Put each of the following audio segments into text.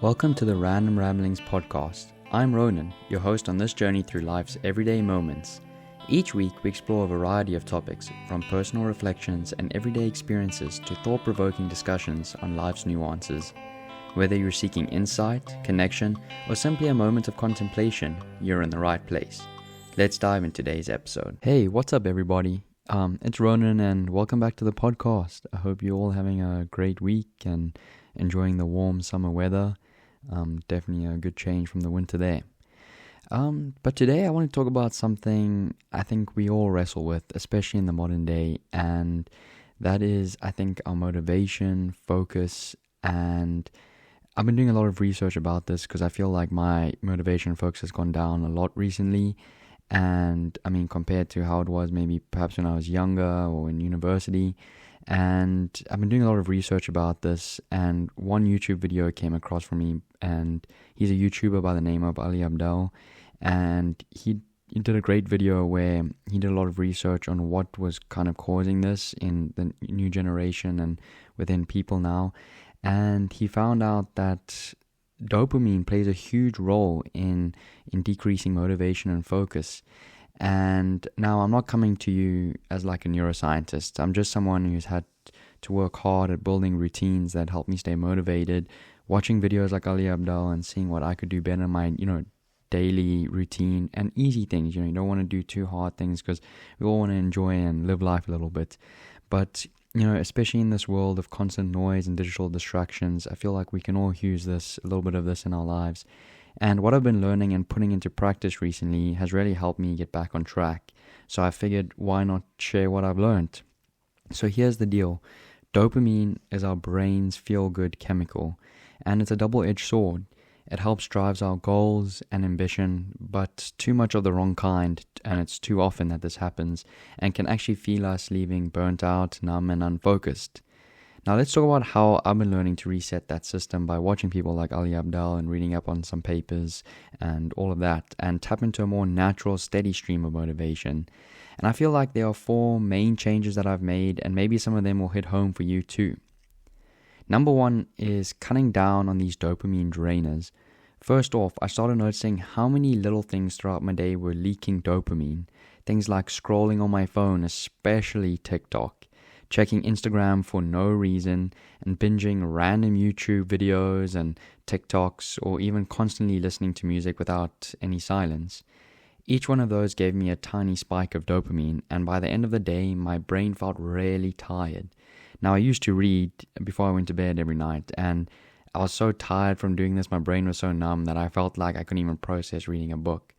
Welcome to the Random Ramblings podcast. I'm Ronan, your host on this journey through life's everyday moments. Each week we explore a variety of topics, from personal reflections and everyday experiences to thought-provoking discussions on life's nuances. Whether you're seeking insight, connection, or simply a moment of contemplation, you're in the right place. Let's dive into today's episode. Hey, what's up everybody? It's Ronan and welcome back to the podcast. I hope you're all having a great week and enjoying the warm summer weather. Definitely a good change from the winter there. But today I want to talk about something I think we all wrestle with, especially in the modern day, and that is, I think, our motivation, focus, and I've been doing a lot of research about this because I feel like my motivation and focus has gone down a lot recently. And I mean, compared to how it was maybe perhaps when I was younger or in university. And I've been doing a lot of research about this, and one YouTube video came across for me, and he's a YouTuber by the name of Ali Abdaal, and he did a great video where he did a lot of research on what was kind of causing this in the new generation and within people now, and he found out that dopamine plays a huge role in decreasing motivation and focus. And now I'm not coming to you as like a neuroscientist. I'm just someone who's had to work hard at building routines that help me stay motivated, watching videos like Ali Abdaal and seeing what I could do better in my, daily routine and easy things. You don't want to do too hard things because we all want to enjoy and live life a little bit. But, especially in this world of constant noise and digital distractions, I feel like we can all use a little bit of this in our lives. And what I've been learning and putting into practice recently has really helped me get back on track. So I figured, why not share what I've learned? So here's the deal. Dopamine is our brain's feel-good chemical, and it's a double-edged sword. It helps drive our goals and ambition, but too much of the wrong kind, and it's too often that this happens, and can actually feel us leaving burnt out, numb, and unfocused. Now let's talk about how I've been learning to reset that system by watching people like Ali Abdaal and reading up on some papers and all of that, and tap into a more natural, steady stream of motivation. And I feel like there are 4 main changes that I've made, and maybe some of them will hit home for you too. Number 1 is cutting down on these dopamine drainers. First off, I started noticing how many little things throughout my day were leaking dopamine. Things like scrolling on my phone, especially TikTok, checking Instagram for no reason, and binging random YouTube videos and TikToks, or even constantly listening to music without any silence. Each one of those gave me a tiny spike of dopamine, and by the end of the day, my brain felt really tired. Now, I used to read before I went to bed every night, and I was so tired from doing this, my brain was so numb that I felt like I couldn't even process reading a book.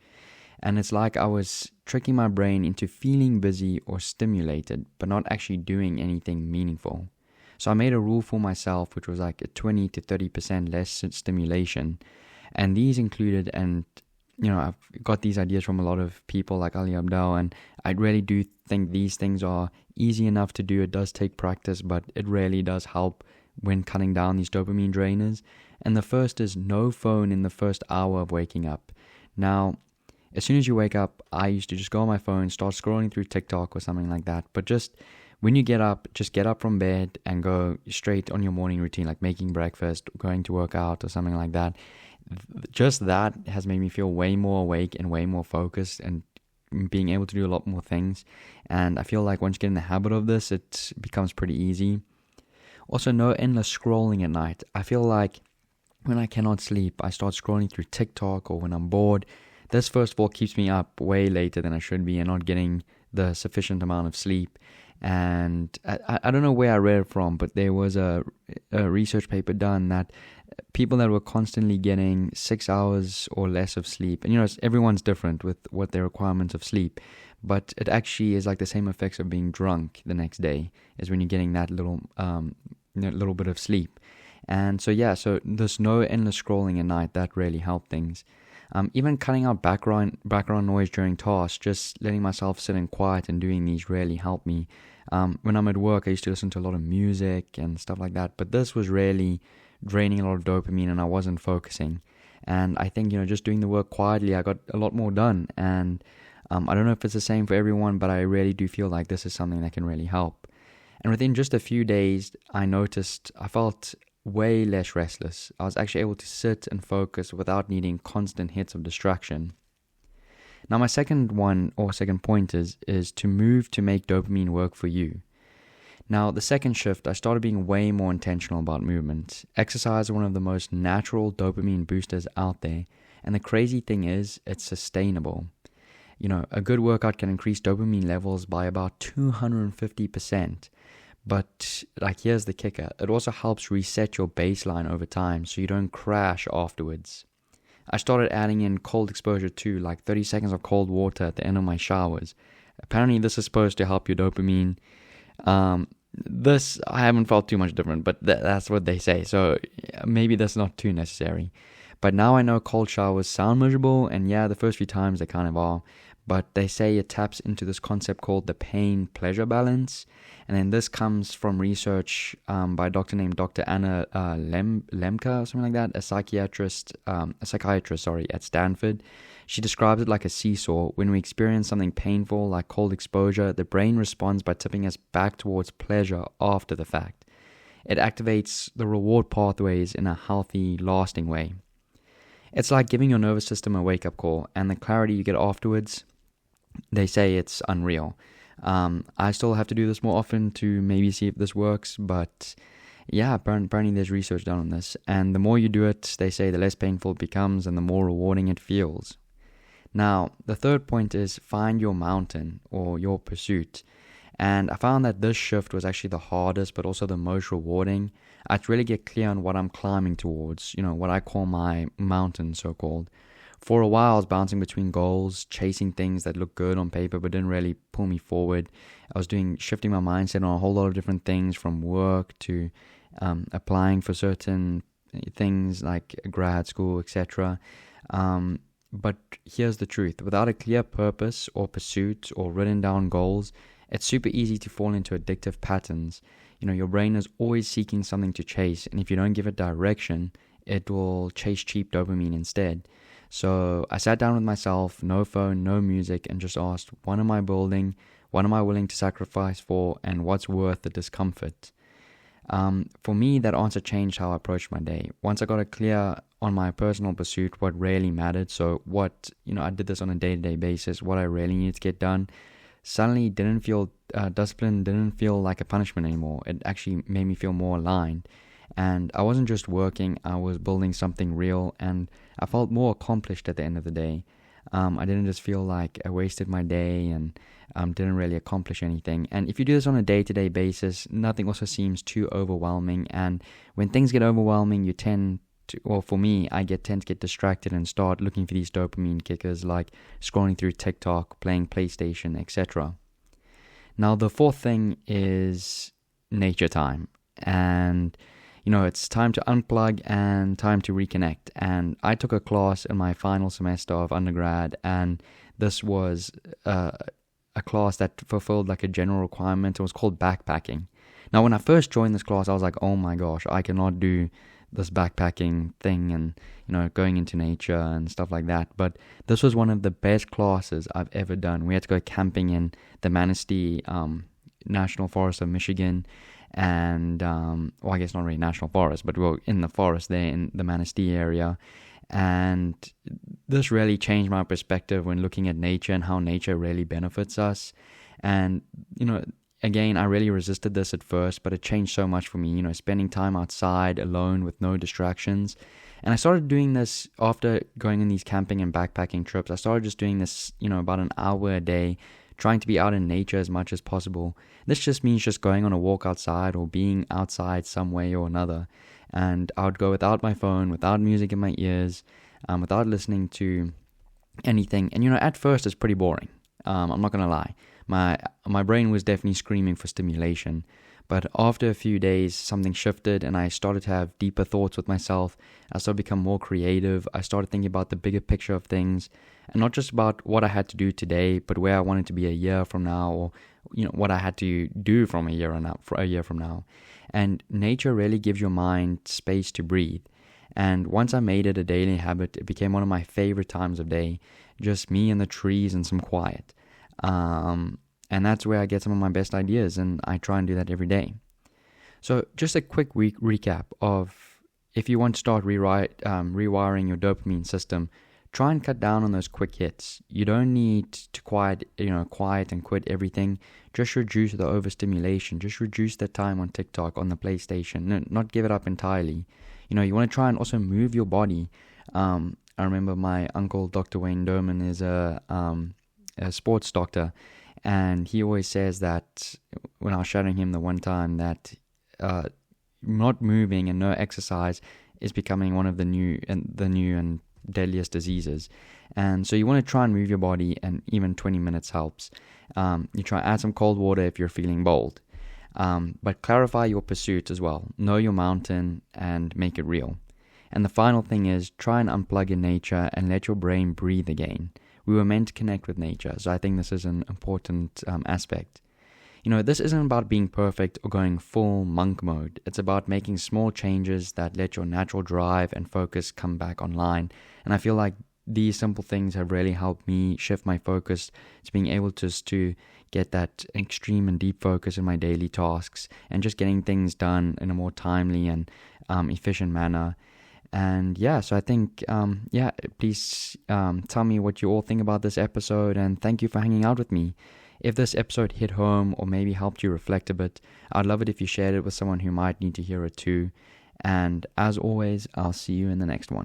And it's like I was tricking my brain into feeling busy or stimulated, but not actually doing anything meaningful. So I made a rule for myself, which was like a 20 to 30% less stimulation. And these included, and I've got these ideas from a lot of people like Ali Abdaal, and I really do think these things are easy enough to do. It does take practice, but it really does help when cutting down these dopamine drainers. And the first is no phone in the first hour of waking up. Now, as soon as you wake up, I used to just go on my phone, start scrolling through TikTok or something like that. But just when you get up, just get up from bed and go straight on your morning routine, like making breakfast, going to work out or something like that. Just that has made me feel way more awake and way more focused and being able to do a lot more things. And I feel like once you get in the habit of this, it becomes pretty easy. Also, no endless scrolling at night. I feel like when I cannot sleep, I start scrolling through TikTok, or when I'm bored. This, first of all, keeps me up way later than I should be and not getting the sufficient amount of sleep. And I don't know where I read it from, but there was a research paper done that people that were constantly getting 6 hours or less of sleep, and everyone's different with what their requirements of sleep, but it actually is like the same effects of being drunk the next day as when you're getting that little bit of sleep. And so there's no endless scrolling at night. That really helped things. Even cutting out background noise during tasks, just letting myself sit in quiet and doing these really helped me. When I'm at work, I used to listen to a lot of music and stuff like that, but this was really draining a lot of dopamine and I wasn't focusing. And I think, just doing the work quietly, I got a lot more done. And I don't know if it's the same for everyone, but I really do feel like this is something that can really help. And within just a few days, I felt way less restless. I was actually able to sit and focus without needing constant hits of distraction. Now, my second point is to move to make dopamine work for you. Now, the second shift, I started being way more intentional about movement. Exercise is one of the most natural dopamine boosters out there, and the crazy thing is, it's sustainable. A good workout can increase dopamine levels by about 250%. But here's the kicker. It also helps reset your baseline over time so you don't crash afterwards. I started adding in cold exposure too, like 30 seconds of cold water at the end of my showers. Apparently this is supposed to help your dopamine. This, I haven't felt too much different, but that's what they say. So maybe that's not too necessary. But now I know cold showers sound miserable, and yeah, the first few times they kind of are. But they say it taps into this concept called the pain-pleasure balance. And then this comes from research by a doctor named Dr. Anna Lemke or something like that, a psychiatrist at Stanford. She describes it like a seesaw. When we experience something painful like cold exposure, the brain responds by tipping us back towards pleasure after the fact. It activates the reward pathways in a healthy, lasting way. It's like giving your nervous system a wake-up call, and the clarity you get afterwards, they say it's unreal. I still have to do this more often to maybe see if this works, but yeah, apparently there's research done on this. And the more you do it, they say the less painful it becomes and the more rewarding it feels. Now, the third point is find your mountain or your pursuit. And I found that this shift was actually the hardest, but also the most rewarding. I had to really get clear on what I'm climbing towards, what I call my mountain, so-called. For a while, I was bouncing between goals, chasing things that looked good on paper but didn't really pull me forward. I was shifting my mindset on a whole lot of different things, from work to applying for certain things like grad school, etc. But here's the truth. Without a clear purpose or pursuit or written down goals, it's super easy to fall into addictive patterns. Your brain is always seeking something to chase, and if you don't give it direction, it will chase cheap dopamine instead. So I sat down with myself, no phone, no music, and just asked, what am I building? What am I willing to sacrifice for? And what's worth the discomfort? For me, that answer changed how I approached my day. Once I got it clear on my personal pursuit, what really mattered, so what, I did this on a day-to-day basis, what I really needed to get done, suddenly didn't feel discipline, didn't feel like a punishment anymore. It actually made me feel more aligned. And I wasn't just working, I was building something real, and I felt more accomplished at the end of the day. I didn't just feel like I wasted my day and didn't really accomplish anything. And if you do this on a day-to-day basis, nothing also seems too overwhelming. And when things get overwhelming, you tend to, well, for me, I tend to get distracted and start looking for these dopamine kickers, like scrolling through TikTok, playing PlayStation, etc. Now, the fourth thing is nature time. And it's time to unplug and time to reconnect. And I took a class in my final semester of undergrad, and this was a class that fulfilled like a general requirement. It was called backpacking. Now, when I first joined this class, I was like, oh my gosh, I cannot do this backpacking thing and, going into nature and stuff like that. But this was one of the best classes I've ever done. We had to go camping in the Manistee National Forest of Michigan. And, I guess not really national forest, but we were in the forest there in the Manistee area. And this really changed my perspective when looking at nature and how nature really benefits us. And, again, I really resisted this at first, but it changed so much for me, spending time outside alone with no distractions. And I started doing this after going on these camping and backpacking trips. I started just doing this, about an hour a day, trying to be out in nature as much as possible. This just means just going on a walk outside or being outside some way or another. And I would go without my phone, without music in my ears, without listening to anything. And, at first it's pretty boring. I'm not going to lie. My brain was definitely screaming for stimulation. But after a few days, something shifted and I started to have deeper thoughts with myself. I started to become more creative. I started thinking about the bigger picture of things, and not just about what I had to do today, but where I wanted to be a year from now, or what I had to do from a year from now. And nature really gives your mind space to breathe. And once I made it a daily habit, it became one of my favorite times of day. Just me and the trees and some quiet. And that's where I get some of my best ideas, and I try and do that every day. So just a quick recap of if you want to start rewiring your dopamine system, try and cut down on those quick hits. You don't need to quiet and quit everything. Just reduce the overstimulation. Just reduce the time on TikTok, on the PlayStation. No, not give it up entirely. You want to try and also move your body. I remember my uncle, Dr. Wayne Doman, is a sports doctor, and he always says that when I was shadowing him the one time that not moving and no exercise is becoming one of the new and deadliest diseases. And so you want to try and move your body, and even 20 minutes helps. You try add some cold water if you're feeling bold. But clarify your pursuit as well. Know your mountain and make it real. And the final thing is try and unplug in nature and let your brain breathe again. We were meant to connect with nature, so I think this is an important aspect. This isn't about being perfect or going full monk mode. It's about making small changes that let your natural drive and focus come back online. And I feel like these simple things have really helped me shift my focus to being able to get that extreme and deep focus in my daily tasks and just getting things done in a more timely and efficient manner. And so I think, please tell me what you all think about this episode, and thank you for hanging out with me. If this episode hit home or maybe helped you reflect a bit, I'd love it if you shared it with someone who might need to hear it too. And as always, I'll see you in the next one.